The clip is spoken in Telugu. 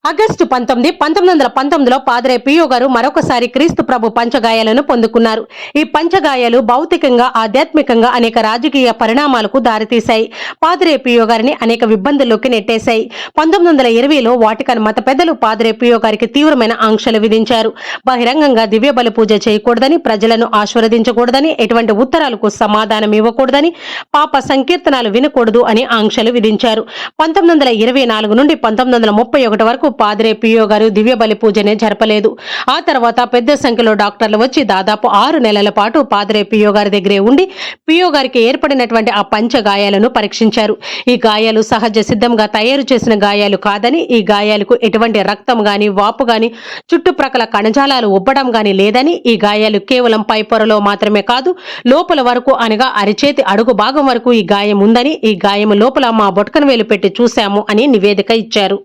ఆగస్టు 19, 1919లో పాద్రే పియో గారు మరొకసారి క్రీస్తు ప్రభు పంచగాయాలను పొందుకున్నారు. ఈ పంచగాయాలు భౌతికంగా, ఆధ్యాత్మికంగా అనేక రాజకీయ పరిణామాలకు దారితీశాయి. పాద్రే పియో గారిని అనేక ఇబ్బందుల్లోకి నెట్టేశాయి. 1920లో వాటికన్ మత పెద్దలు పాద్రే పియో గారికి తీవ్రమైన ఆంక్షలు విధించారు. బహిరంగంగా దివ్య బలి పూజ చేయకూడదని, ప్రజలను ఆశీర్వదించకూడదని, ఎటువంటి ఉత్తరాలకు సమాధానం ఇవ్వకూడదని, పాప సంకీర్తనాలు వినకూడదు అని ఆంక్షలు విధించారు. 1924 నుండి 1931 వరకు పాద్రే పియో గారు దివ్య బలి పూజనే జరపలేదు. ఆ తర్వాత పెద్ద సంఖ్యలో డాక్టర్లు వచ్చి దాదాపు 6 నెలల పాటు పాద్రే పియో గారి దగ్గరే ఉండి పియో గారికి ఏర్పడినటువంటి ఆ పంచ గాయాలను పరీక్షించారు. ఈ గాయాలు సహజ సిద్ధంగా తయారు చేసిన గాయాలు కాదని, ఈ గాయాలకు ఎటువంటి రక్తం గాని, వాపు గాని, చుట్టుప్రక్కల కణజాలాలు ఉబ్బడం గాని లేదని, ఈ గాయాలు కేవలం పై పొరలో మాత్రమే కాదు, లోపల వరకు అనగా అరిచేతి అడుగు భాగం వరకు ఈ గాయం ఉందని, ఈ గాయం లోపల మా బొటకన వేలు పెట్టి చూశాము అని నివేదిక ఇచ్చారు.